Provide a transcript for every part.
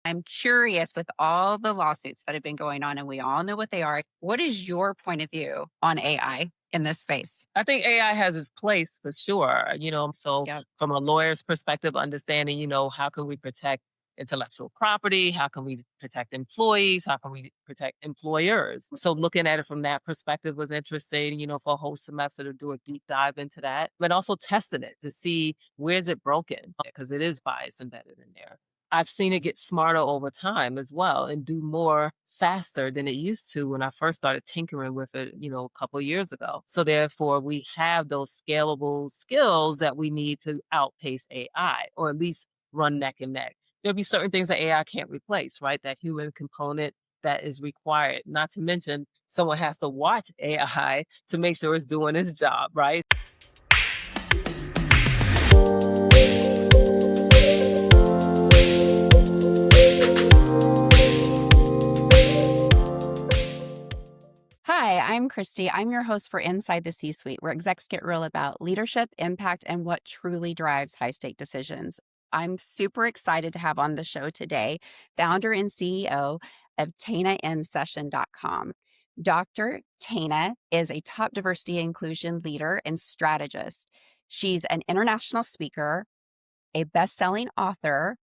I'm curious with all the lawsuits that have been going on, and we all know what they are. What is your point of view on AI in this space? I think AI has its place for sure. So Yep. from a lawyer's perspective, understanding, how can we protect intellectual property? How can we protect employees? How can we protect employers? So looking at it from that perspective was interesting, for a whole semester to do a deep dive into that, but also testing it to see where's it broken because it is bias embedded in there. I've seen it get smarter over time as well and do more faster than it used to when I first started tinkering with it, a couple years ago. So therefore, we have those scalable skills that we need to outpace AI or at least run neck and neck. There'll be certain things that AI can't replace, right? That human component that is required. Not to mention, someone has to watch AI to make sure it's doing its job, right? Hi, I'm Christy. I'm your host for Inside the C Suite, where execs get real about leadership, impact, and what truly drives high stake decisions. I'm super excited to have on the show today founder and CEO of TanaInSession.com. Dr. Tana is a top diversity and inclusion leader and strategist. She's an international speaker, a best selling author,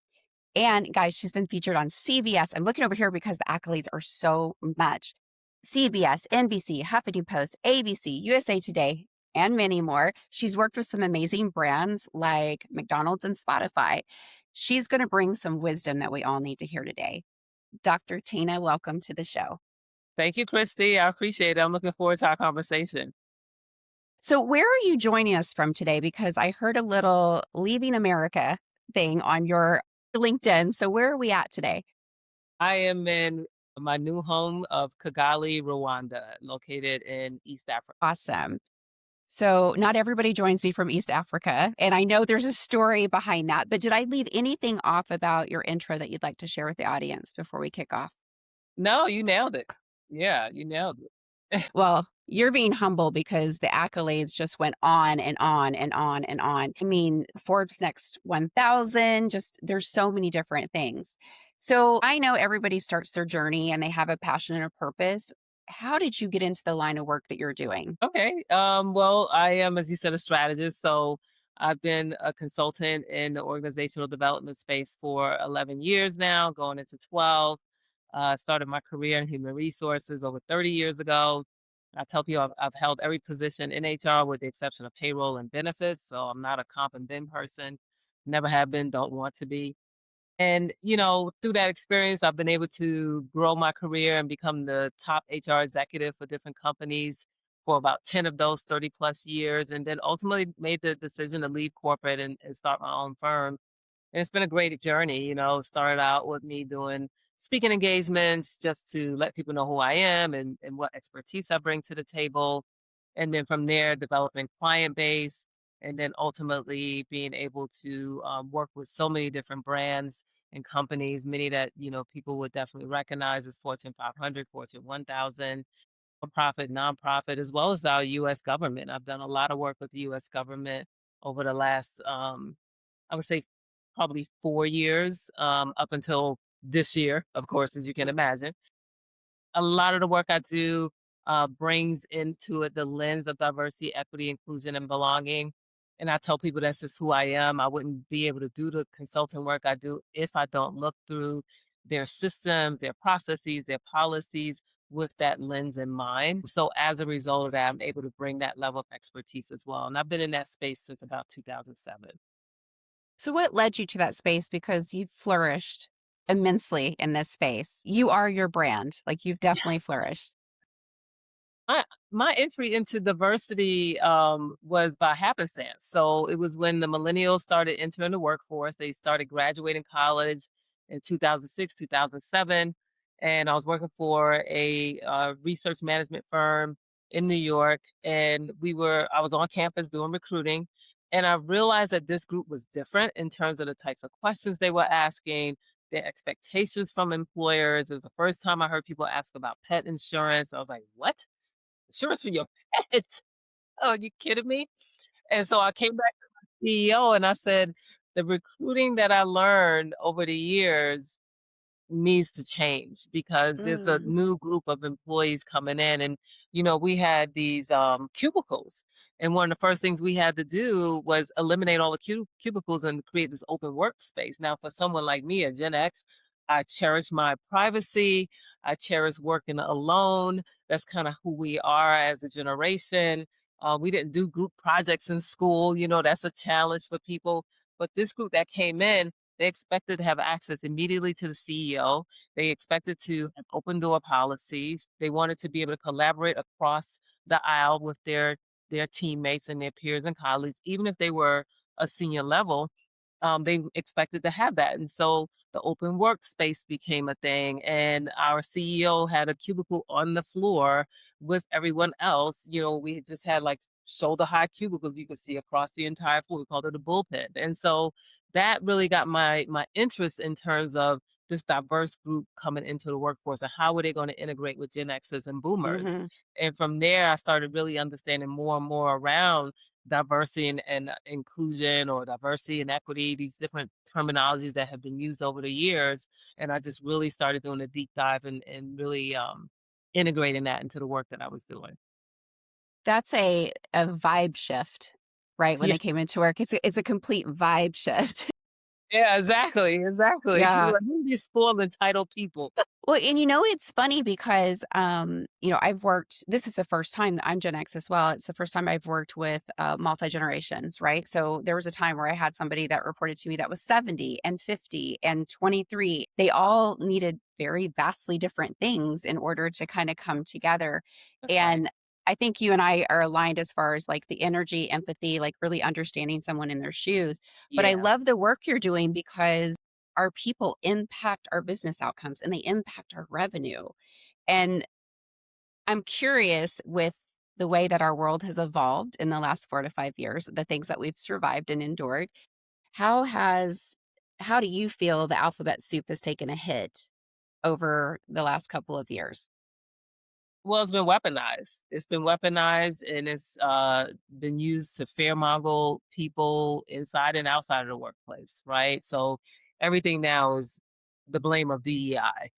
and guys, she's been featured on CBS. I'm looking over here because the accolades are so much. CBS, NBC, Huffington Post, ABC, USA Today, and many more. She's worked with some amazing brands like McDonald's and Spotify. She's going to bring some wisdom that we all need to hear today. Dr. Tina, welcome to the show. Thank you, Christy. I appreciate it. I'm looking forward to our conversation. So, where are you joining us from today? Because I heard a little leaving America thing on your LinkedIn. So, where are we at today? I am in my new home of Kigali, Rwanda, located in East Africa. Awesome. So, not everybody joins me from East Africa. And I know there's a story behind that. But did I leave anything off about your intro that you'd like to share with the audience before we kick off? No, you nailed it. Yeah, you nailed it. Well, you're being humble because the accolades just went on and on and on and on. I mean, Forbes Next 1000, just there's so many different things. So, I know everybody starts their journey and they have a passion and a purpose. How did you get into the line of work that you're doing? Okay. Well, I am, as you said, a strategist. So I've been a consultant in the organizational development space for 11 years now, going into 12. Started my career in human resources over 30 years ago. I tell people I've held every position in HR with the exception of payroll and benefits. So I'm not a comp and ben person. Never have been, don't want to be. And, through that experience, I've been able to grow my career and become the top HR executive for different companies for about 10 of those 30 plus years. And then ultimately made the decision to leave corporate and start my own firm. And it's been a great journey. Started out with me doing speaking engagements just to let people know who I am and what expertise I bring to the table. And then from there, developing client base and then ultimately being able to work with so many different brands and companies, many that, people would definitely recognize as Fortune 500, Fortune 1000, for profit, nonprofit, as well as our US government. I've done a lot of work with the US government over the last I would say probably 4 years, up until this year, of course, as you can imagine. A lot of the work I do, brings into it the lens of diversity, equity, inclusion, and belonging, and I tell people that's just who I am. I wouldn't be able to do the consulting work I do if I don't look through their systems, their processes, their policies with that lens in mind. So as a result of that, I'm able to bring that level of expertise as well, and I've been in that space since about 2007. So, what led you to that space? Because you've flourished immensely in this space. You are your brand. Like, you've definitely flourished. My my entry into diversity was by happenstance. So it was when the millennials started entering the workforce. They started graduating college in 2006, 2007, and I was working for a research management firm in New York. And I was on campus doing recruiting, and I realized that this group was different in terms of the types of questions they were asking, their expectations from employers. It was the first time I heard people ask about pet insurance. I was like, "What? Insurance for your pet? Oh, you kidding me?" And so I came back to my CEO and I said, the recruiting that I learned over the years needs to change because there's a Mm. new group of employees coming in and we had these cubicles, and one of the first things we had to do was eliminate all the cubicles and create this open workspace. Now for someone like me, a Gen X, I cherish my privacy. I cherish working alone. That's kind of who we are as a generation. We didn't do group projects in school. That's a challenge for people. But this group that came in, they expected to have access immediately to the CEO. They expected to have open door policies. They wanted to be able to collaborate across the aisle with their teammates and their peers and colleagues, even if they were a senior level. They expected to have that. And so the open workspace became a thing. And our CEO had a cubicle on the floor with everyone else. We just had like shoulder high cubicles you could see across the entire floor. We called it a bullpen. And so that really got my interest in terms of this diverse group coming into the workforce and how were they going to integrate with Gen Xers and boomers. Mhm. And from there, I started really understanding more and more around diversity and inclusion or diversity and equity, these different terminologies that have been used over the years. And I just really started doing a deep dive and really integrating that into the work that I was doing. That's a vibe shift, right, when Yeah, they came into work. It's a complete vibe shift. yeah, exactly, exactly. Yeah. Like, who are these spoiled entitled people? Well, and it's funny because, I've worked this is the first time that I'm Gen X as well. It's the first time I've worked with multi generations, right? So there was a time where I had somebody that reported to me that was 70 and 50 and 23. They all needed very vastly different things in order to kind of come together. That's right. And I think you and I are aligned as far as like the energy, empathy, like really understanding someone in their shoes. But I Yeah. love the work you're doing because our people impact our business outcomes and they impact our revenue. And I'm curious with the way that our world has evolved in the last 4 to 5 years, the things that we've survived and endured, how has how do you feel the alphabet soup has taken a hit over the last couple of years? Well, it's been weaponized. It's been weaponized and it's been used to fearmonger people inside and outside of the workplace, right? So everything now is the blame of DEI,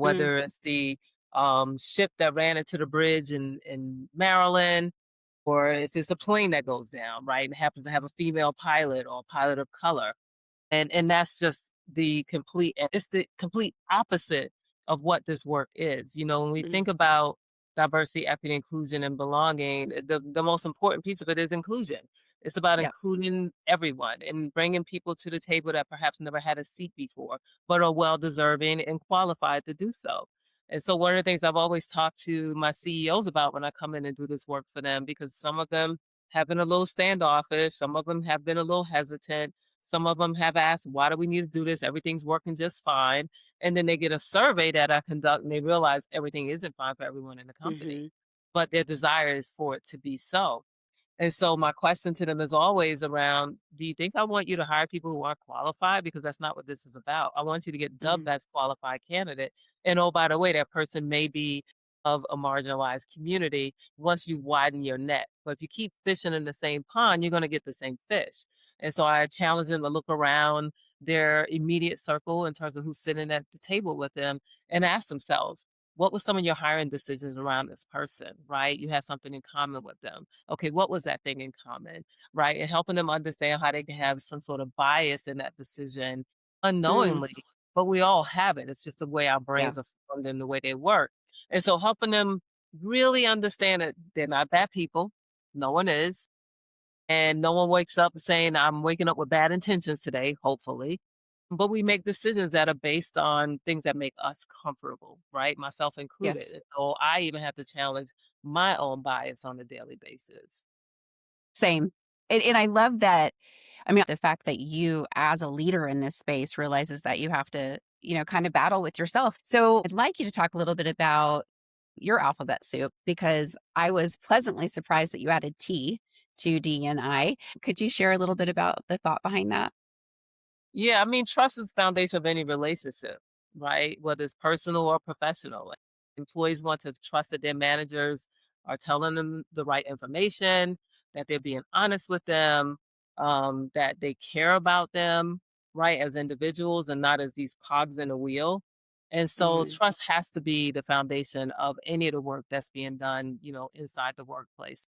Mm, whether it's the ship that ran into the bridge in Maryland, or if it's a plane that goes down, right? And happens to have a female pilot or a pilot of color, and that's just it's the complete opposite of what this work is. When we mm, think about diversity, equity, inclusion, and belonging, the most important piece of it is inclusion. It's about yeah. including everyone and bringing people to the table that perhaps never had a seat before, but are well deserving and qualified to do so. And so one of the things I've always talked to my CEOs about when I come in and do this work for them, because some of them have been a little standoffish, some of them have been a little hesitant, some of them have asked, "Why do we need to do this? Everything's working just fine." And then they get a survey that I conduct, and they realize everything isn't fine for everyone in the company, Mhm, but their desire is for it to be so. And so my question to them is always around, do you think I want you to hire people who aren't qualified? Because that's not what this is about. I want you to get the mhm, best qualified candidate. And oh, by the way, that person may be of a marginalized community once you widen your net. But if you keep fishing in the same pond, you're going to get the same fish. And so I challenge them to look around their immediate circle in terms of who's sitting at the table with them and ask themselves, what were some of your hiring decisions around this person, right? You had something in common with them. Okay, what was that thing in common, right? And helping them understand how they can have some sort of bias in that decision mm, unknowingly, but we all have it. It's just the way our yeah, brains are formed and the way they work. And so helping them really understand that they're not bad people. No one is. And no one wakes up saying, I'm waking up with bad intentions today, hopefully. But we make decisions that are based on things that make us comfortable, right? Myself included. yes, And so I even have to challenge my own bias on a daily basis. same. And I love that. I mean, the fact that you as a leader in this space realizes that you have to, kind of battle with yourself. So I'd like you to talk a little bit about your alphabet soup because I was pleasantly surprised that you added T to D and I. Could you share a little bit about the thought behind that? Yeah, I mean, trust is the foundation of any relationship, right? Whether it's personal or professional. Like, employees want to trust that their managers are telling them the right information, that they're being honest with them, that they care about them, right, as individuals and not as these cogs in a wheel. And so Mm. trust has to be the foundation of any of the work that's being done, inside the workplace.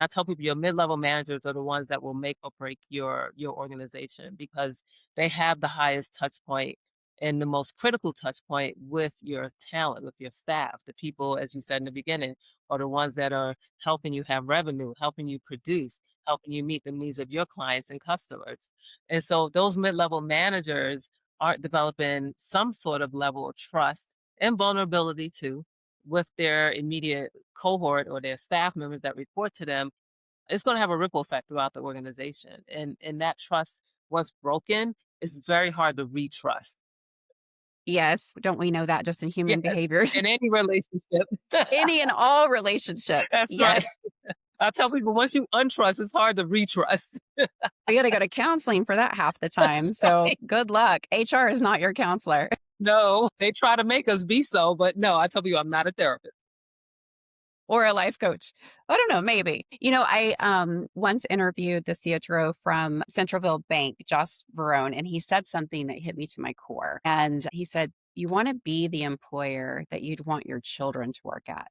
I tell people your mid-level managers are the ones that will make or break your organization because they have the highest touch point and the most critical touch point with your talent, with your staff. The people, as you said in the beginning, are the ones that are helping you have revenue, helping you produce, helping you meet the needs of your clients and customers. And so those mid-level managers aren't developing some sort of level of trust and vulnerability too with their immediate cohort or their staff members that report to them, it's going to have a ripple effect throughout the organization. And that trust, once broken, is very hard to retrust. Yes, don't we know that just in human Yes, behaviors? in any relationship. Any and all relationships. That's right. Yes. I tell people once you untrust, it's hard to retrust. We gotta go to counseling for that half the That's time, so right. good luck. HR is not your counselor. No, they try to make us be so, but no, I tell you, I'm not a therapist. Or a life coach. I don't know, maybe. I once interviewed the CHRO from Centralville Bank, Josh Verone, and he said something that hit me to my core. And he said, "You want to be the employer that you'd want your children to work at."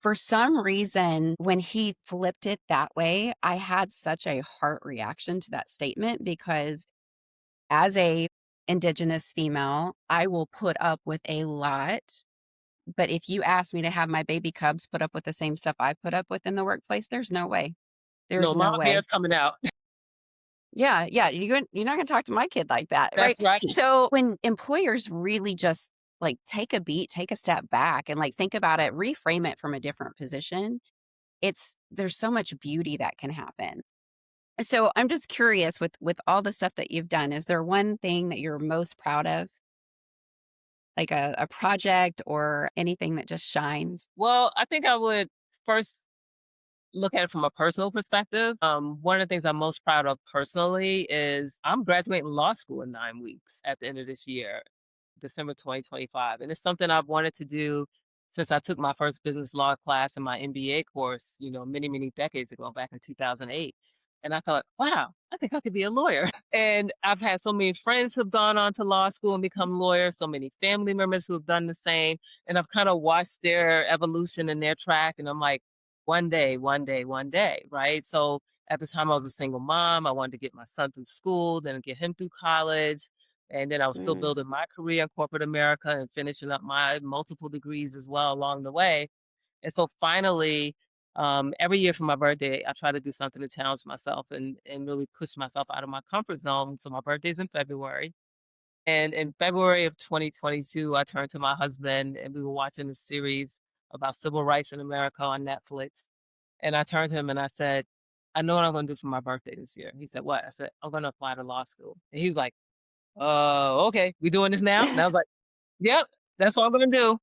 For some reason, when he flipped it that way, I had such a heart reaction to that statement because as a indigenous female, I will put up with a lot. But if you ask me to have my baby cubs put up with the same stuff I put up with in the workplace, there's no way. No, There's no mama way. bear's coming out. Yeah, yeah, you're not gonna talk to my kid like that, right? That's right. So when employers really just like take a beat, take a step back and like think about it, reframe it from a different position, there's so much beauty that can happen. So I'm just curious with all the stuff that you've done, is there one thing that you're most proud of? Like a project or anything that just shines? Well, I think I would first look at it from a personal perspective. One of the things I'm most proud of personally is I'm graduating law school in 9 weeks at the end of this year, December 2025. And it's something I've wanted to do since I took my first business law class in my MBA course, many, many decades ago, back in 2008. And I thought, wow, I think I could be a lawyer. And I've had so many friends who've gone on to law school and become lawyers, so many family members who have done the same. And I've kind of watched their evolution and their track. And I'm like, one day, one day, one day, right? So at the time I was a single mom. I wanted to get my son through school, then get him through college. And then I was still Mm, building my career in corporate America and finishing up my multiple degrees as well along the way. And so finally, every year for my birthday, I try to do something to challenge myself and really push myself out of my comfort zone. So my birthday's in February. And in February of 2022, I turned to my husband and we were watching a series about civil rights in America on Netflix. And I turned to him and I said, I know what I'm going to do for my birthday this year. He said, what? I said, I'm going to apply to law school. And he was like, okay, we doing this now? And I was like, yep, that's what I'm going to do.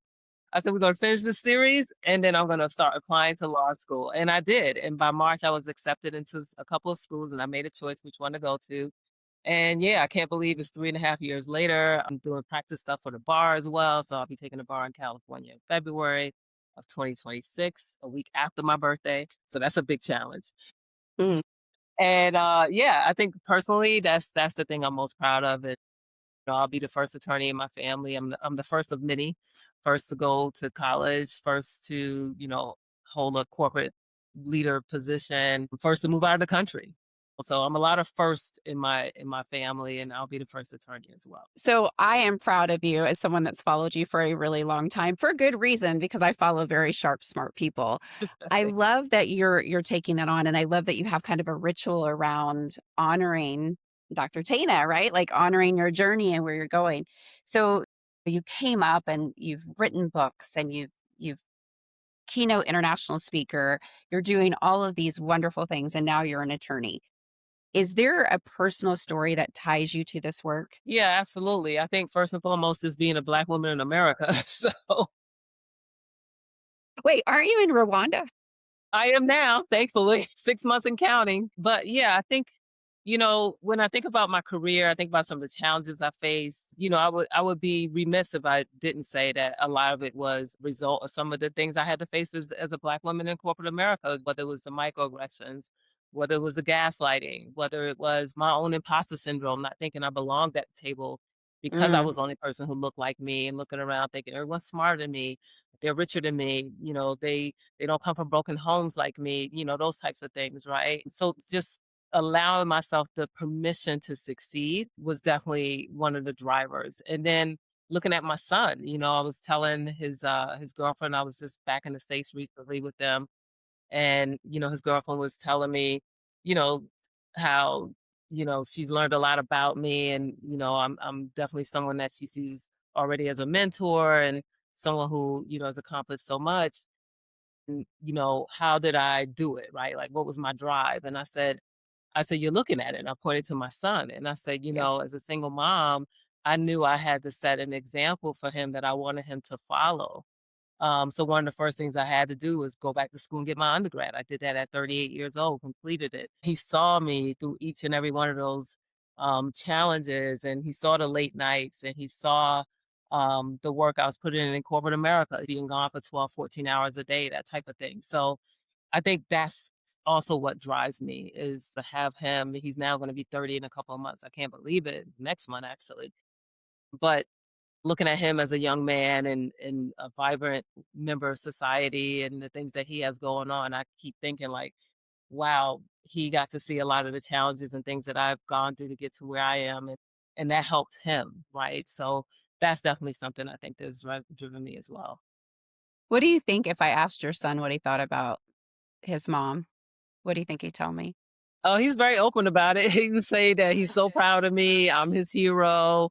I said, we're going to finish this series and then I'm going to start applying to law school. And I did. And by March, I was accepted into a couple of schools and I made a choice which one to go to. And yeah, I can't believe it's 3.5 years later. I'm doing practice stuff for the bar as well. So I'll be taking the bar in California in February of 2026, a week after my birthday. So that's a big challenge. mm. And yeah, I think personally that's the thing I'm most proud of. And I'll be the first attorney in my family. I'm the first of many, first to go to college, first to, hold a corporate leader position, first to move out of the country. So I'm a lot of first in my family, and I'll be the first attorney as well. So I am proud of you as someone that's followed you for a really long time for good reason because I follow very sharp, smart people. I Thank love that you're taking that on, and I love that you have kind of a ritual around honoring Dr. Tana, right? Like honoring your journey and where you're going. So you came up and you've written books and you've keynote international speaker, you're doing all of these wonderful things, and now you're an attorney. Is there a personal story that ties you to this work? Yeah, absolutely. I think first and foremost is being a Black woman in America. So Wait, aren't you in Rwanda? I am now, thankfully, 6 months and counting. But yeah, I think, when I think about my career, I think about some of the challenges I faced. I would be remiss if I didn't say that a lot of it was a result of some of the things I had to face as a Black woman in corporate America, whether it was the microaggressions, whether it was the gaslighting, whether it was my own imposter syndrome, not thinking I belonged at the table because I Mm. was the only person who looked like me and looking around thinking everyone's smarter than me, they're richer than me, they don't come from broken homes like me, those types of things, right? So just allowing myself the permission to succeed was definitely one of the drivers. And then looking at my son, I was telling his girlfriend, I was just back in the States recently with them, and his girlfriend was telling me, you know how she's learned a lot about me, and I'm definitely someone that she sees already as a mentor, and someone who has accomplished so much. And how did I do it, right? Like, what was my drive? And I said, you're looking at it. And I pointed to my son, and I said, Yeah. as a single mom, I knew I had to set an example for him that I wanted him to follow. So one of the first things I had to do was go back to school and get my undergrad. I did that at 38 years old, completed it. He saw me through each and every one of those challenges, and he saw the late nights, and he saw the work I was putting in corporate America, being gone for 12, 14 hours a day, that type of thing. So I think that's also what drives me is to have him. He's now going to be 30 in a couple of months. I can't believe it. Next month, actually. But looking at him as a young man and a vibrant member of society and the things that he has going on, I keep thinking like, wow, he got to see a lot of the challenges and things that I've gone through to get to where I am, and that helped him, right? So that's definitely something I think that's driven me as well. What do you think if I asked your son what he thought about his mom? What do you think he'd tell me? Oh, he's very open about it. He would say that he's so proud of me. I'm his hero.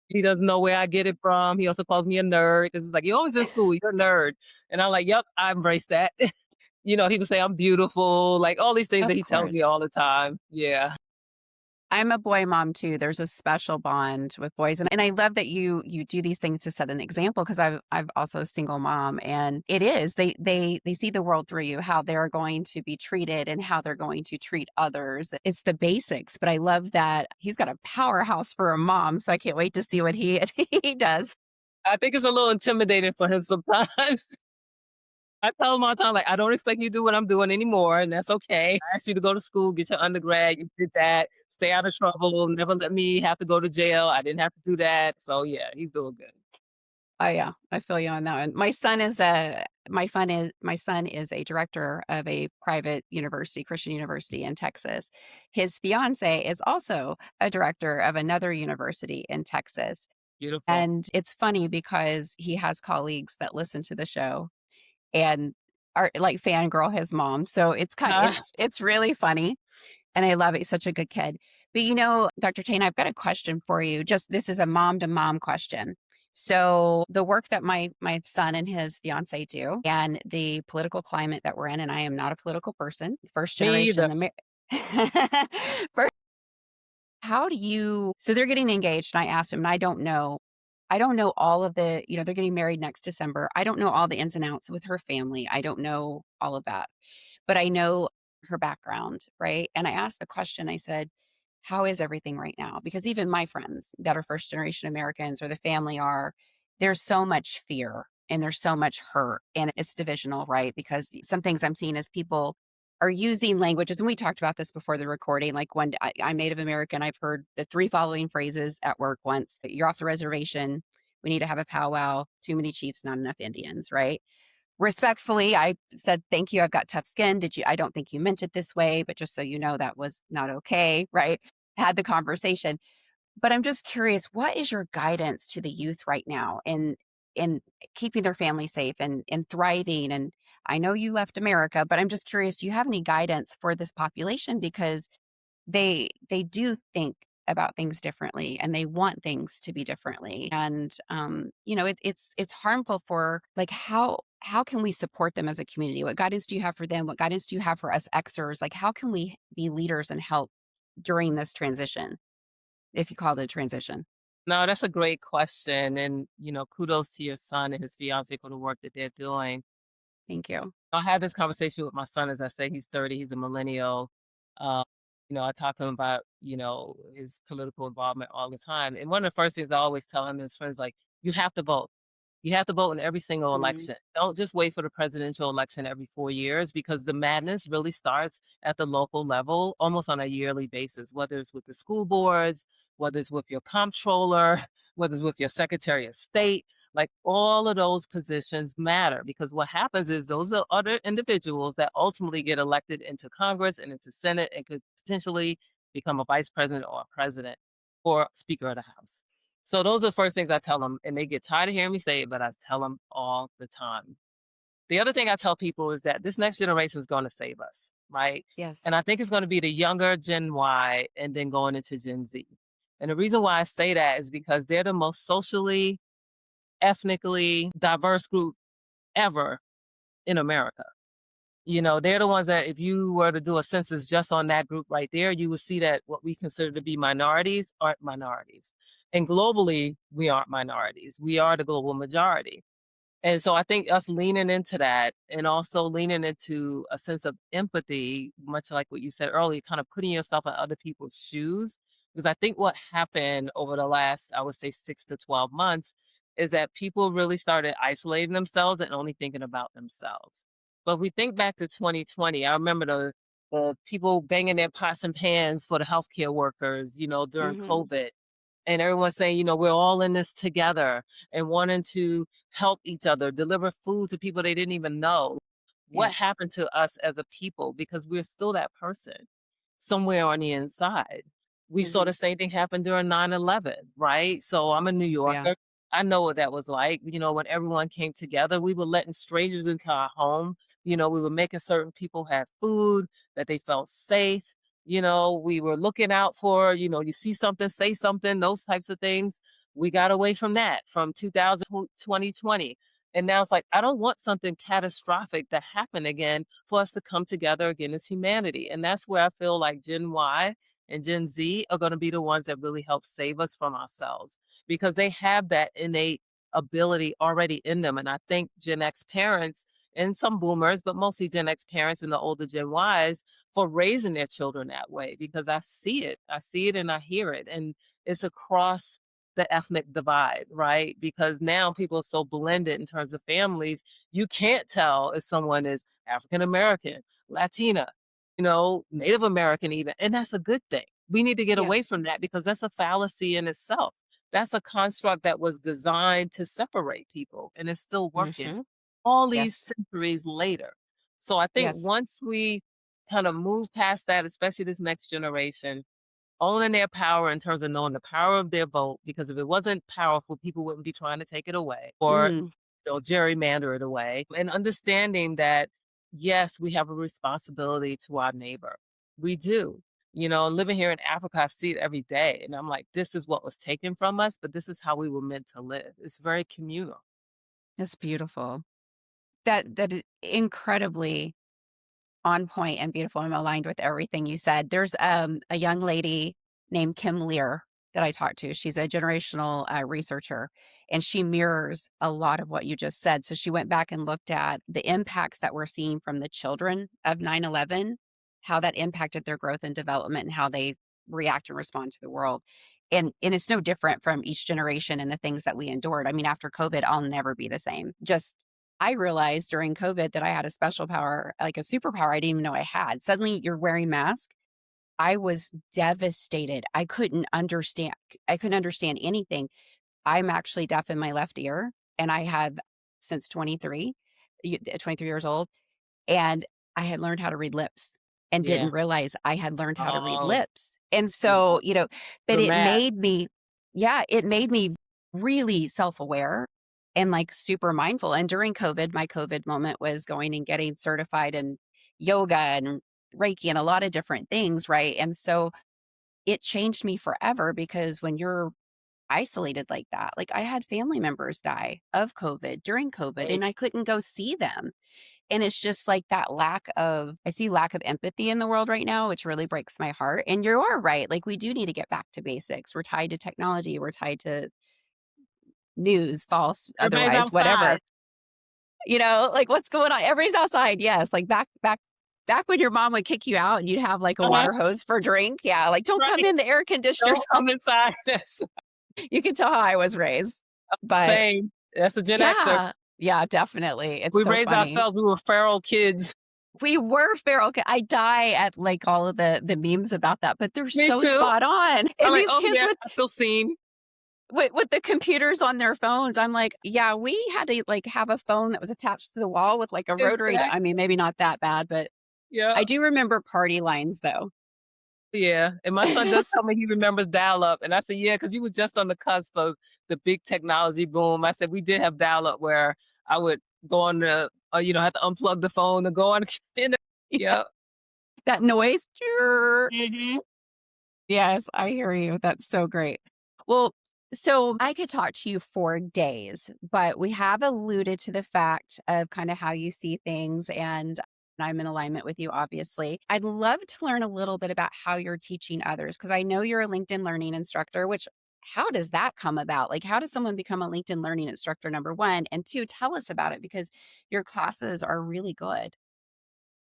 He doesn't know where I get it from. He also calls me a nerd because he's like, "You're always in school. You're a nerd." And I'm like, "Yep, I embrace that." He would say I'm beautiful, like all these things that Of he tells me course. all the time. Yeah. I'm a boy mom too. There's a special bond with boys, and I love that you do these things to set an example because I've also a single mom, and it is they see the world through you, how they're going to be treated and how they're going to treat others. It's the basics, but I love that he's got a powerhouse for a mom, so I can't wait to see what he he does. I think it's a little intimidating for him sometimes. I tell him all the time, like, "I don't expect you to do what I'm doing anymore, and that's okay. I asked you to go to school, get your undergrad, you did that, stay out of trouble, never let me have to go to jail. I didn't have to do that." So, yeah, he's doing good. Oh yeah, I feel you on that one. My son is a director of a private university, Christian university in Texas. His fiance is also a director of another university in Texas. Beautiful. And it's funny because he has colleagues that listen to the show and are like fangirl his mom. So it's really funny and I love it. He's such a good kid. But Dr. Tana, I've got a question for you. Just this is a mom to mom question. So the work that my son and his fiance do, and the political climate that we're in, and I am not a political person, first Me either. generation. First, how do you? So they're getting engaged, and I asked him, and I don't know all of the. They're getting married next December. I don't know all the ins and outs with her family. I don't know all of that, but I know her background, right? And I asked the question, I said, how is everything right now? Because even my friends that are first generation Americans or the family there's so much fear and there's so much hurt and it's divisional, right? Because some things I'm seeing is people are using languages, and we talked about this before the recording. Like when I'm Native American, I've heard the three following phrases at work once: you're off the reservation, we need to have a powwow, too many chiefs, not enough Indians, right? Respectfully, I said, "Thank you, I've got tough skin. I don't think you meant it this way, but just so you know, that was not okay," right? Had the conversation. But I'm just curious, what is your guidance to the youth right now in keeping their family safe and thriving? And I know you left America, but I'm just curious, do you have any guidance for this population? Because they do think about things differently and they want things to be differently. And it's harmful for like how can we support them as a community? What guidance do you have for them? What guidance do you have for us Xers? Like how can we be leaders and help during this transition, if you call it a transition? No, that's a great question, and, kudos to your son and his fiancée for the work that they're doing. Thank you. I had this conversation with my son, as I say, he's 30, he's a millennial. Uh, I talk to him about, his political involvement all the time. And one of the first things I always tell him and his friends, like, you have to vote. You have to vote in every single Mhm. election. Don't just wait for the presidential election every 4 years because the madness really starts at the local level almost on a yearly basis, whether it's with the school boards, whether it's with your comptroller, whether it's with your secretary of state, like all of those positions matter because what happens is those are other individuals that ultimately get elected into Congress and into Senate and could potentially become a vice president or a president or speaker of the House. So those are the first things I tell them, and they get tired of hearing me say it, but I tell them all the time. The other thing I tell people is that this next generation is going to save us, right? And Yes. I think it's going to be the younger Gen Y and then going into Gen Z. And the reason why I say that is because they're the most socially, ethnically diverse group ever in America. You know, they're the ones that if you were to do a census just on that group right there, you would see that what we consider to be minorities aren't minorities. And globally, we aren't minorities. We are the global majority. And so I think us leaning into that and also leaning into a sense of empathy, much like what you said earlier, kind of putting yourself in other people's shoes. Because I think what happened over the last, I would say 6 to 12 months, is that people really started isolating themselves and only thinking about themselves. But if we think back to 2020, I remember the people banging their pots and pans for the healthcare workers, during Mhm. COVID and everyone's saying, we're all in this together and wanting to help each other, deliver food to people they didn't even know. What Yeah. happened to us as a people? Because we're still that person somewhere on the inside. We saw the Mhm. same thing happen during 9/11, right? So I'm a New Yeah. Yorker. I know what that was like. When everyone came together, we were letting strangers into our home. We were making certain people have food, that they felt safe. We were looking out for, you see something, say something, those types of things. We got away from that from 2000 to 2020. And now it's like, I don't want something catastrophic to happen again for us to come together again as humanity. And that's where I feel like Gen Y and Gen Z are going to be the ones that really help save us from ourselves because they have that innate ability already in them. And I think Gen X parents and some boomers, but mostly Gen X parents and the older Gen Ys for raising their children that way because I see it. I see it and I hear it. And it's across the ethnic divide, right? Because now people are so blended in terms of families, you can't tell if someone is African American, Latina, Native American, even. And that's a good thing. We need to get Yeah. away from that because that's a fallacy in itself. That's a construct that was designed to separate people and it's still working Mhm. all these Yes. centuries later. So I think Yes. once we kind of move past that, especially this next generation, owning their power in terms of knowing the power of their vote, because if it wasn't powerful, people wouldn't be trying to take it away or Mm. gerrymander it away. And understanding that, yes, we have a responsibility to our neighbor. We do. Living here in Africa, I see it every day. And I'm like, this is what was taken from us, but this is how we were meant to live. It's very communal. That's beautiful. That is incredibly on point and beautiful. I'm aligned with everything you said. There's a young lady named Kim Lear that I talked to. She's a generational researcher, and she mirrors a lot of what you just said. So she went back and looked at the impacts that we're seeing from the children of 9/11, how that impacted their growth and development, and how they react and respond to the world. And it's no different from each generation and the things that we endured. I mean, after COVID, I'll never be the same. Just I realized during COVID that I had a special power, like a superpower I didn't even know I had. Suddenly you're wearing mask. I was devastated. I couldn't understand anything. I'm actually deaf in my left ear and I have since 23 years old, and I had learned how to read lips and Yeah. didn't realize I had learned how to read Oh, lips. And yeah. so, but The it math. made me, yeah, it made me really self aware and like super mindful. And during COVID, my COVID moment was going and getting certified in yoga and Reiki and a lot of different things. Right. And so it changed me forever because when you're isolated like that, like I had family members die of COVID during COVID Right. and I couldn't go see them. And it's just like that I see lack of empathy in the world right now, which really breaks my heart. And you are right. Like we do need to get back to basics. We're tied to technology. We're tied to news, false, Everybody's otherwise, whatever. outside. Like what's going on? Everybody's outside. Yes. Like back when your mom would kick you out and you'd have like a Uh-huh. water hose for a drink. Yeah. Like don't come Right. in, the air conditioner's Don't on. come inside. That's You can tell how I was raised. But same. That's a Gen Xer. yeah. Yeah, definitely. It's We so raised funny. ourselves, we were feral kids. We were feral ki I die at, like, all of the memes about that, but they're Me so too. spot on. I'm And like, these "Oh, kids yeah, with I feel seen." the computers on their phones, I'm like, "Yeah, we had to, like, have a phone that was attached to the wall with, like, a rotary." I mean, Exactly. maybe not that bad, but Yeah. I do remember party lines, though. Yeah, and my son does tell me he remembers dial-up, and I said, "Yeah, because you were just on the cusp of the big technology boom." I said, "We did have dial-up where I would go on the have to unplug the phone and go on the Yeah, Yeah. that noise. Mhm. Yes, I hear you. That's so great. Well, so I could talk to you for days, but we have alluded to the fact of kind of how you see things, and I'm in alignment with you, obviously. I'd love to learn a little bit about how you're teaching others because I know you're a LinkedIn learning instructor, which how does that come about? Like, how does someone become a LinkedIn learning instructor, number one? And two, tell us about it because your classes are really good.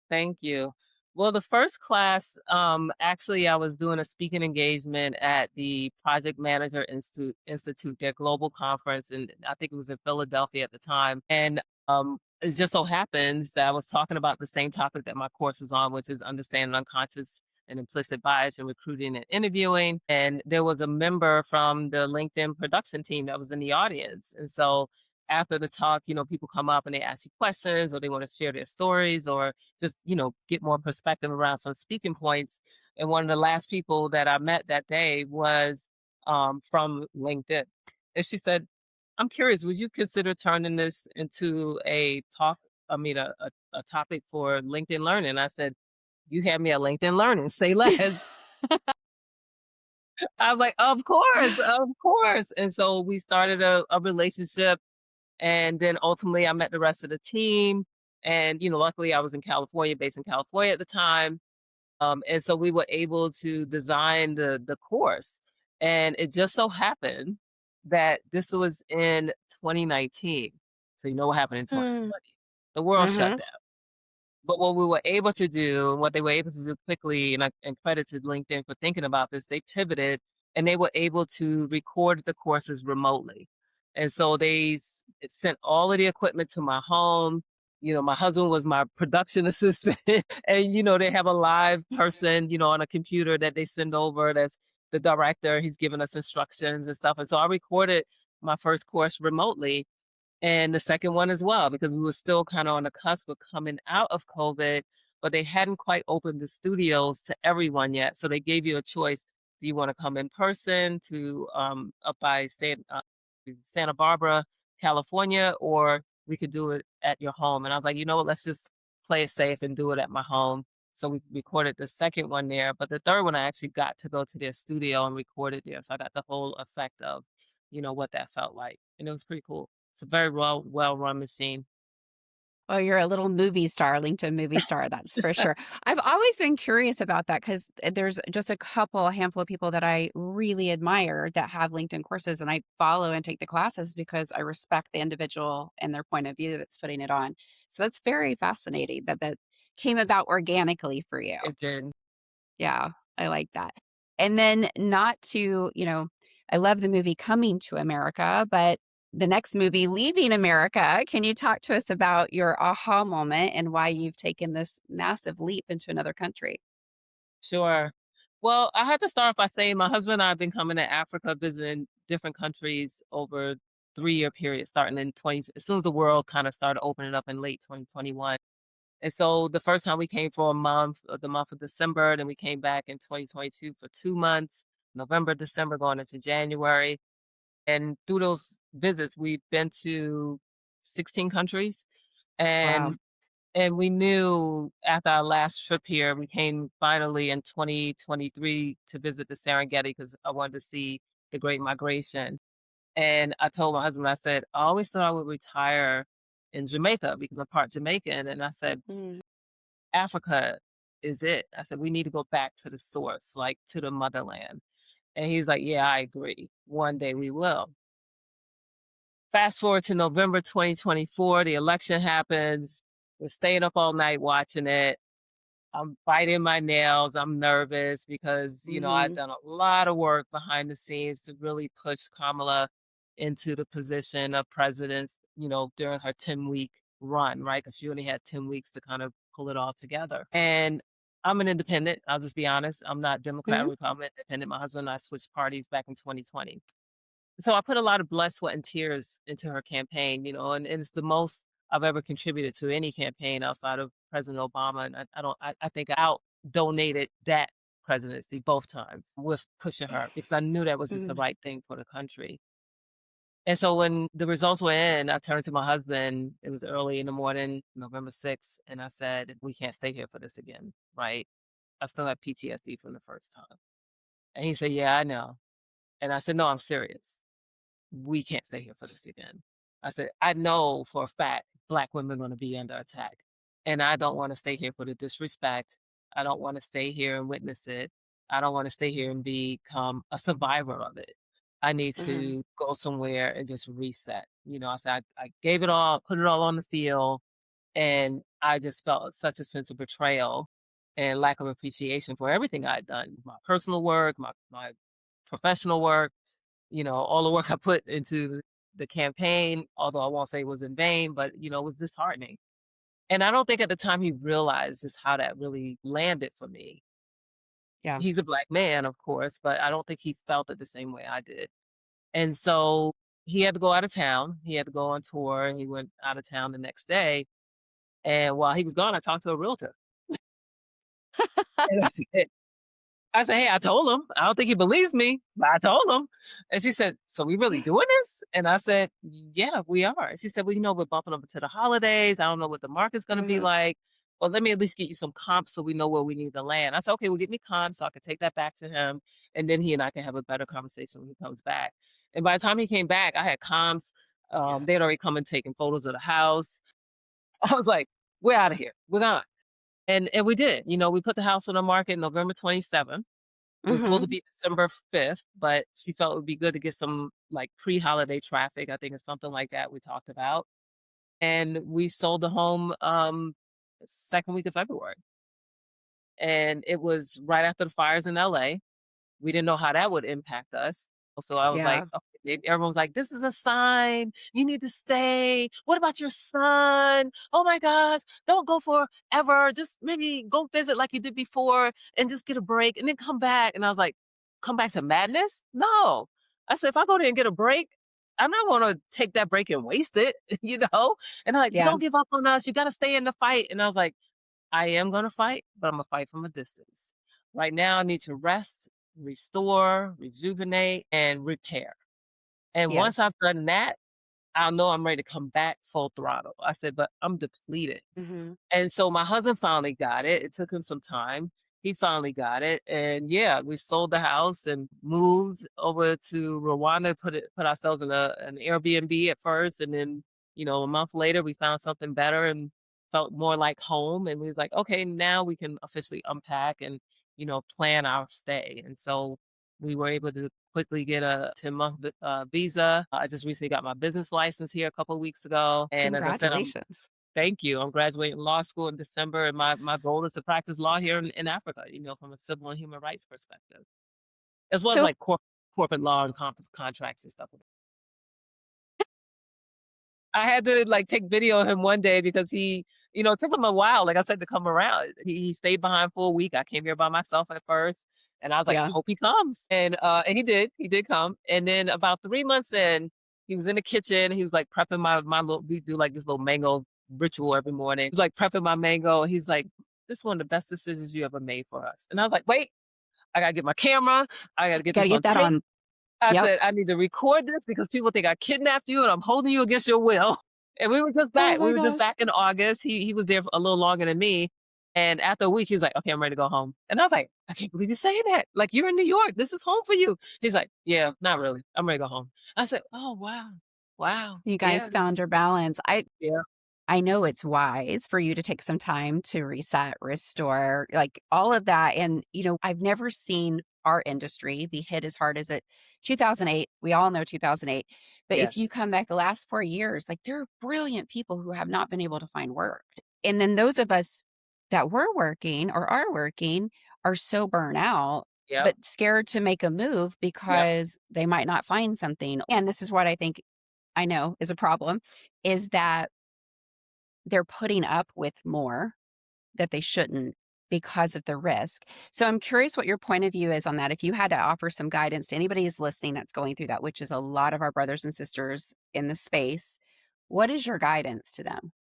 Thank you. Well, the first class, actually, I was doing a speaking engagement at the Project Manager Institute, their global conference, and I think it was in Philadelphia at the time. And it just so happens that I was talking about the same topic that my course is on, which is understanding unconscious and implicit bias in recruiting and interviewing. And there was a member from the LinkedIn production team that was in the audience, and so after the talk, people come up and they ask you questions or they want to share their stories or just, get more perspective around some speaking points. And one of the last people that I met that day was from LinkedIn. And she said, "I'm curious, would you consider turning this into a talk? I mean, a topic for LinkedIn Learning?" I said, "You have me at LinkedIn Learning, say less." I was like, "Of course, of course." And so we started a relationship. And then ultimately, I met the rest of the team. And, luckily, I was in California, based in California at the time. And so we were able to design the course. And it just so happened that this was in 2019. So you know what happened in Mm, 2020? The world shut mhm. down. But what we were able to do, and what they were able to do quickly, and credit to LinkedIn for thinking about this, they pivoted and they were able to record the courses remotely. And so sent all of the equipment to my home. My husband was my production assistant, and they have a live person, on a computer that they send over. That's the director. He's giving us instructions and stuff. And so I recorded my first course remotely and the second one as well, because we were still kind of on the cusp of coming out of COVID, but they hadn't quite opened the studios to everyone yet. So they gave you a choice. Do you want to come in person to up by Santa Barbara, California, or we could do it at your home? And I was like, you know what, let's just play it safe and do it at my home. So we recorded the second one there, but the third one I actually got to go to their studio and record it there. So I got the whole effect of, what that felt like. And it was pretty cool. It's a very well-run machine. Oh, you're a little movie star, LinkedIn movie star, that's for sure. I've always been curious about that because there's just a handful of people that I really admire that have LinkedIn courses, and I follow and take the classes because I respect the individual and their point of view that's putting it on. So that's very fascinating that that came about organically for you. It did. Yeah, I like that. And then not to, I love the movie Coming to America, but the next movie, Leaving America, can you talk to us about your aha moment and why you've taken this massive leap into another country? Sure. Well, I had to start by saying my husband and I have been coming to Africa, visiting different countries over 3-year period, starting in 20 as soon as the world kinda started opening up in late 2021. And so the first time we came for a month, the month of December, then we came back in 2022 for 2 months, November, December, going into January. And through those visits, we've been to 16 countries. Wow. And and we knew after our last trip here, we came finally in 2023 to visit the Serengeti because I wanted to see the Great Migration. And I told my husband, I said, I always thought I would retire in Jamaica because I'm part Jamaican. And I said, Mm. Africa is it. I said, we need to go back to the source, like to the motherland. And he's like, yeah, I agree. One day we will. Fast forward to November 2024, the election happens. We're staying up all night watching it. I'm biting my nails. I'm nervous because, I've Mhm. done a lot of work behind the scenes to really push Kamala into the position of president, during her 10-week run, right? Because she only had 10 weeks to kind of pull it all together. And I'm an independent. I'll just be honest. I'm not Democrat or Mhm. Republican, independent. My husband and I switched parties back in 2020. So I put a lot of blood, sweat, and tears into her campaign, and it's the most I've ever contributed to any campaign outside of President Obama. And I don't, I think I out donated that presidency both times with pushing her because I knew that was just the Mm. right thing for the country. And so when the results were in, I turned to my husband. It was early in the morning, November 6th, and I said, "We can't stay here for this again, right?" I still have PTSD from the first time. And he said, "Yeah, I know." And I said, "No, I'm serious. We can't stay here for this again." I said, "I know for a fact Black women are going to be under attack. And I don't want to stay here for the disrespect. I don't want to stay here and witness it. I don't want to stay here and become a survivor of it. I need Mhm. to go somewhere and just reset." I said, I gave it all, put it all on the field. And I just felt such a sense of betrayal and lack of appreciation for everything I'd done, my personal work, my professional work, all the work I put into the campaign, although I won't say it was in vain, but it was disheartening. And I don't think at the time he realized just how that really landed for me. Yeah. He's a Black man, of course, but I don't think he felt it the same way I did. And so he had to go out of town. He had to go on tour. And he went out of town the next day. And while he was gone, I talked to a realtor. And I said, "Hey, I told him. I don't think he believes me, but I told him." And she said, "So we really doing this?" And I said, "Yeah, we are." And she said, "Well, we're bumping up into the holidays. I don't know what the market's going to be Mhm. like. Well, let me at least get you some comps so we know where we need to land." I said, "Okay, well, get me comps so I can take that back to him. And then he and I can have a better conversation when he comes back." And by the time he came back, I had comps. They had already come and taken photos of the house. I was like, "We're out of here. We're gone." And we did. We put the house on the market November 27th. It was supposed to Mhm. be December 5th, but she felt it would be good to get some, like, pre-holiday traffic, I think it's something like that we talked about, and we sold the home, 2nd week of February, and it was right after the fires in LA. We didn't know how that would impact us. So I was like, Yeah. okay, everyone was like, "This is a sign. You need to stay. What about your son? Oh my gosh, don't go forever. Just maybe go visit like you did before and just get a break and then come back." And I was like, "Come back to madness? No." I said, "If I go there and get a break, I'm not going to take that break and waste it, you know?" And they're like, Yeah. "Don't give up on us. You got to stay in the fight." And I was like, I am gonna fight, but I'm gonna fight from a distance. Right now, I need to rest, restore, rejuvenate, and repair. And once Yes. I've done that, I'll know I'm ready to come back full throttle. I said, but I'm depleted. Mhm. And so my husband finally got it. It took him some time. He finally got it. And yeah, we sold the house and moved over to Rwanda, put ourselves in an Airbnb at first. And then, a month later we found something better and felt more like home. And we was like, okay, now we can officially unpack and, plan our stay. And so we were able to quickly get a 10-month visa. I just recently got my business license here a couple of weeks ago. And as I said, Congratulations. thank you. I'm graduating law school in December, and my goal is to practice law here in Africa, from a civil and human rights perspective, as well as So like corporate law and contracts and stuff. I had to like take video of him one day because it took him a while, like I said, to come around. He stayed behind for a week. I came here by myself at first, and I was like, I yeah. hope he comes. And he did come. And then about 3 months in, he was in the kitchen. He was like prepping my little. We do like this little mango ritual every morning. He's like prepping my mango. He's like, "This is one of the best decisions you ever made for us." And I was like, "Wait, I gotta get my camera. I gotta get Gotta this get on that tape." on. I Yep. said, "I need to record this because people think I kidnapped you and I'm holding you against your will." And we were just Oh back. We my were just gosh. back in August. He was there a little longer than me. And after a week, he was like, "Okay, I'm ready to go home." And I was like, "I can't believe you're saying that. Like, you're in New York. This is home for you." He's like, "Yeah, not really. I'm ready to go home." I said, "Oh, wow. Wow. You Yeah. guys found your balance. Yeah. I know it's wise for you to take some time to reset, restore, like all of that. And, I've never seen our industry be hit as hard as it 2008. We all know 2008. But if you Yes. come back the last 4 years, like there are brilliant people who have not been able to find work. And then those of us that were working or are working are so burnt out, Yep. but scared to make a move Yep. because they might not find something. And this is what I think I know is a problem is that they're putting up with more that they shouldn't because of the risk. So I'm curious what your point of view is on that. If you had to offer some guidance to anybody who's listening that's going through that, which is a lot of our brothers and sisters in the space, what is your guidance to them?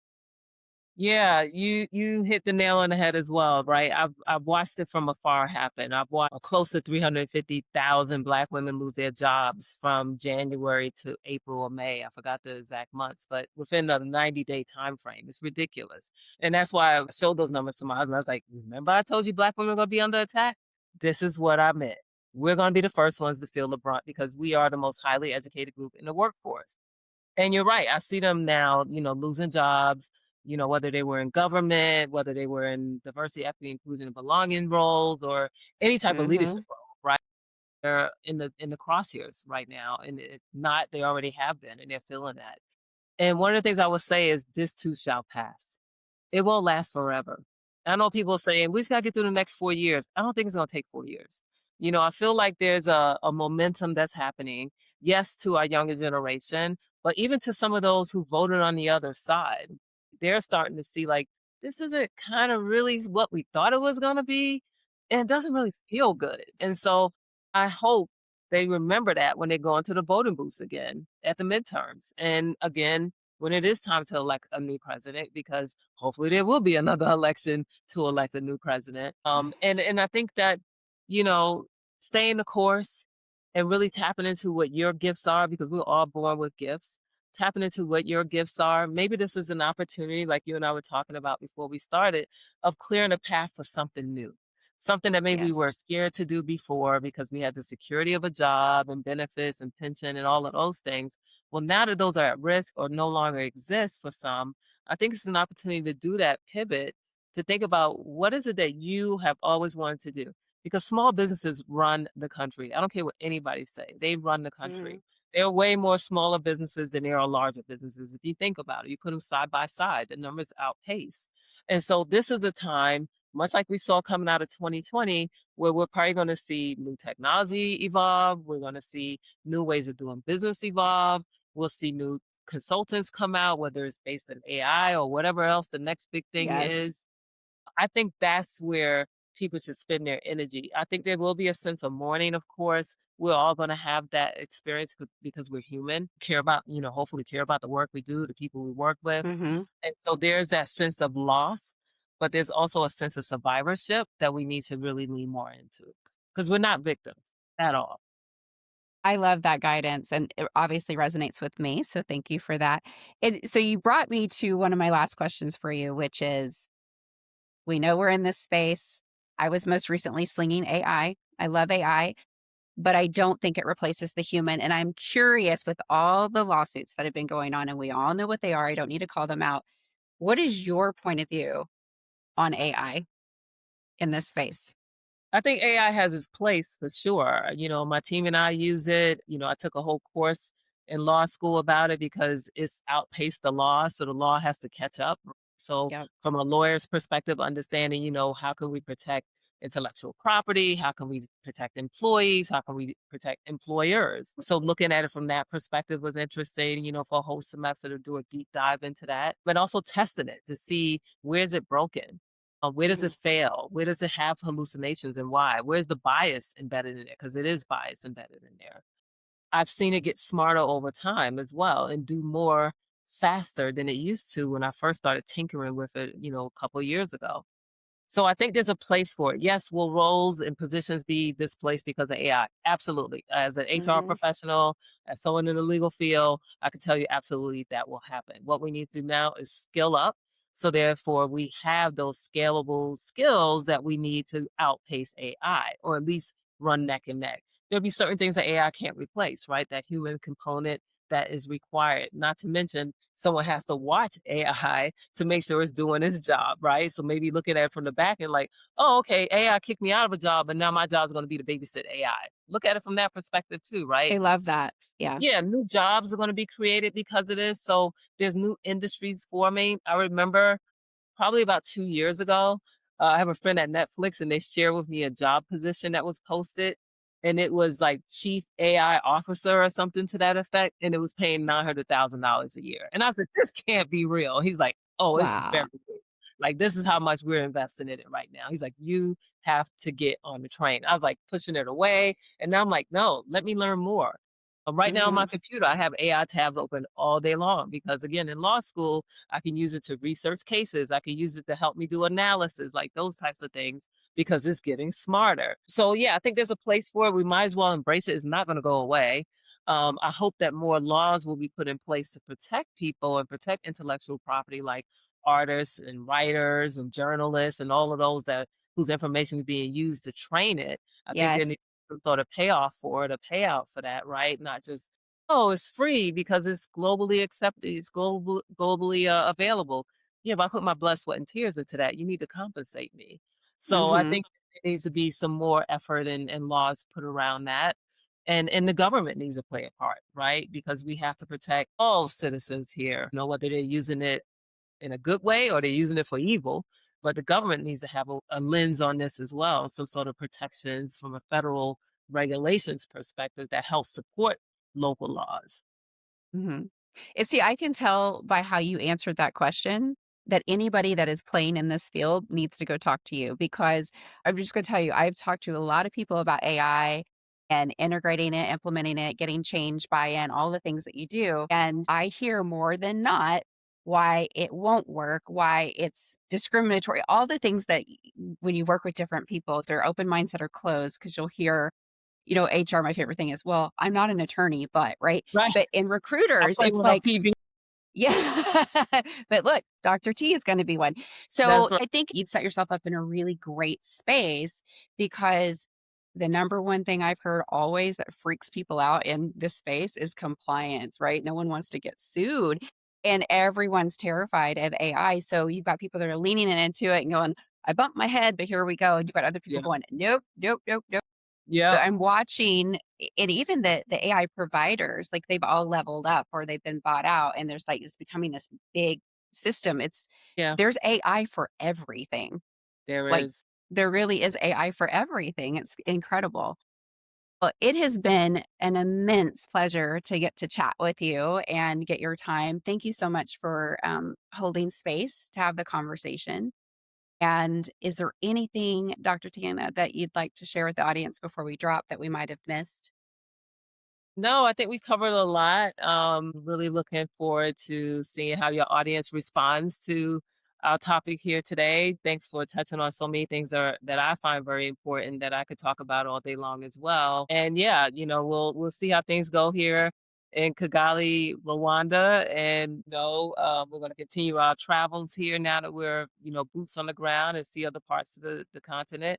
Yeah, you hit the nail on the head as well, right? I've watched it from afar happen. I've watched close to 350,000 Black women lose their jobs from January to April or May. I forgot the exact months, but within a 90-day time frame. It's ridiculous. And that's why I showed those numbers to my husband. I was like, remember I told you Black women are gonna be under attack? This is what I meant. We're gonna be the first ones to feel the brunt because we are the most highly educated group in the workforce. And you're right. I see them now, losing jobs, whether they were in government, whether they were in diversity, equity, inclusion, and belonging roles, or any type of leadership Mhm. role, right? They're in the crosshairs right now, and it's not. They already have been, and they're feeling that. And one of the things I would say is, this too shall pass. It won't last forever. I know people saying, "We just gotta get through the next 4 years." I don't think it's gonna take 4 years. I feel like there's a momentum that's happening, yes, to our younger generation, but even to some of those who voted on the other side. They're starting to see, like, this isn't kinda really what we thought it was gonna be, and it doesn't really feel good. And so, I hope they remember that when they go into the voting booths again at the midterms, and again when it is time to elect a new president, because hopefully there will be another election to elect a new president. And I think that, you know, staying the course and really tapping into what your gifts are, because we're all born with gifts. Tapping into what your gifts are. Maybe this is an opportunity, like you and I were talking about before we started, of clearing a path for something new. Something that maybe we Yes. were scared to do before because we had the security of a job and benefits and pension and all of those things. Well, now that those are at risk or no longer exist for some, I think it's an opportunity to do that pivot, to think about what is it that you have always wanted to do. Because small businesses run the country. I don't care what anybody say. They run the country. Mhm. There are way more smaller businesses than there are larger businesses. If you think about it, you put them side by side, the numbers outpace. And so this is a time, much like we saw coming out of 2020, where we're probably going to see new technology evolve. We're going to see new ways of doing business evolve. We'll see new consultants come out, whether it's based on AI or whatever else the next big thing Yes. is. I think that's where people should spend their energy. I think there will be a sense of mourning, of course. We're all going to have that experience because we're human, care about, hopefully care about the work we do, the people we work with. Mhm. And so there's that sense of loss, but there's also a sense of survivorship that we need to really lean more into because we're not victims at all. I love that guidance, and it obviously resonates with me, so thank you for that. And so you brought me to one of my last questions for you, which is, we know we're in this space. I was most recently slinging AI. I love AI, but I don't think it replaces the human, and I'm curious, with all the lawsuits that have been going on, and we all know what they are, I don't need to call them out. What is your point of view on AI in this space? I think AI has its place for sure. My team and I use it. I took a whole course in law school about it because it's outpaced the law. So the law has to catch up. So, Yep. from a lawyer's perspective, understanding, how can we protect intellectual property? How can we protect employees? How can we protect employers? So, looking at it from that perspective was interesting, for a whole semester to do a deep dive into that, but also testing it to see, where is it broken? Where does Mhm. it fail? Where does it have hallucinations and why? Where's the bias embedded in it? Because it is bias embedded in there. I've seen it get smarter over time as well and do more faster than it used to when I first started tinkering with it, a couple years ago. So I think there's a place for it. Yes, will roles and positions be displaced because of AI? Absolutely. As an HR Mhm. professional, as someone in the legal field, I can tell you absolutely that will happen. What we need to do now is skill up. So therefore, we have those scalable skills that we need to outpace AI, or at least run neck and neck. There'll be certain things that AI can't replace, right? That human component that is required. Not to mention, someone has to watch AI to make sure it's doing its job, right? So maybe looking at it from the back and like, oh, okay, AI kicked me out of a job, but now my job is going to be to babysit AI. Look at it from that perspective too, I right? love that. Yeah. Yeah, new jobs are going to be created because of this. So there's new industries forming. I remember probably about 2 years ago, I have a friend at Netflix, and they shared with me a job position that was posted, and it was like chief AI officer or something to that effect, and it was paying $900,000 a year. And I said, "This can't be real." He's like, "Oh, it's very Wow. real." Like, this is how much we're investing in it right now. He's like, you have to get on the train. I was like pushing it away. And now I'm like, no, let me learn more. Right now on my Mhm. computer, I have AI tabs open all day long because, again, in law school, I can use it to research cases. I can use it to help me do analysis, like those types of things, because it's getting smarter. So, yeah, I think there's a place for it. We might as well embrace it. It's not going to go away. I hope that more laws will be put in place to protect people and protect intellectual property, like artists and writers and journalists and all of those that whose information is being used to train it. I think there Yes. needs to be some sort of payoff for it, a payout for that, right? Not just, oh, it's free because it's globally accepted, it's globally available. Yeah, if I put my blood, sweat, and tears into that, you need to compensate me. So I Mhm. think there needs to be some more effort and laws put around that. And the government needs to play a part, right? Because we have to protect all citizens here, whether they're using it in a good way or they're using it for evil. But the government needs to have a lens on this as well, some sort of protections from a federal regulations perspective that helps support local laws. Mhm. And see, I can tell by how you answered that question that anybody that is playing in this field needs to go talk to you because I'm just going to tell you, I've talked to a lot of people about AI and integrating it, implementing it, getting change buy-in, all the things that you do. And I hear more than not why it won't work, why it's discriminatory, all the things that when you work with different people, their open minds that are closed, because you'll hear HR, my favorite thing is, well, I'm not an attorney, but right. Right. But in I recruiters, play it's one on like, TV. yeah. But look, Dr. T is going to be one. So That's right. I think you've set yourself up in a really great space because the number one thing I've heard always that freaks people out in this space is compliance, right? No one wants to get sued. And everyone's terrified of AI. So you've got people that are leaning into it and going, I bumped my head, but here we go. And you've got other people Yeah. going, nope, nope, nope, nope. Yeah. I'm watching and even the AI providers, like, they've all leveled up or they've been bought out, and there's, like it's becoming this big system. Yeah. There's AI for everything. There Like, is. there really is AI for everything. It's incredible. Well, it has been an immense pleasure to get to chat with you and get your time. Thank you so much for, holding space to have the conversation. And is there anything, Dr. Tana, that you'd like to share with the audience before we drop that we might have missed? No, I think we covered a lot. Really looking forward to seeing how your audience responds to our topic here today. Thanks for touching on so many things that I find very important that I could talk about all day long as well. And yeah, we'll see how things go here in Kigali, Rwanda, and we're going to continue our travels here now that we're boots on the ground and see other parts of the continent.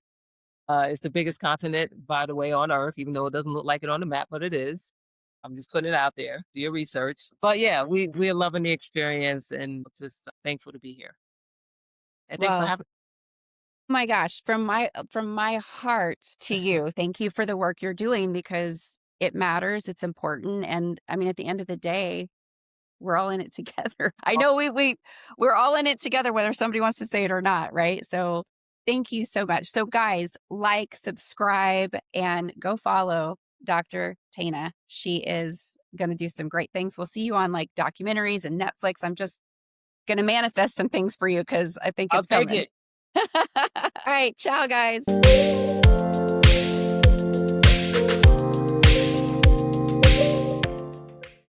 It's the biggest continent, by the way, on Earth, even though it doesn't look like it on the map, but it is. I'm just putting it out there. Do your research. But yeah, we're loving the experience and just thankful to be here. And thanks for Well, having. my gosh, from my heart to you, thank you for the work you're doing because it matters, it's important, and I mean, at the end of the day, we're all in it together. I know we're all in it together, whether somebody wants to say it or not, right? So thank you so much. So guys, like, subscribe, and go follow Dr. Tana. She is going to do some great things. We'll see you on like documentaries and Netflix. I'm just going to manifest some things for you because I think I'll it's take coming. it. All right. Ciao, guys.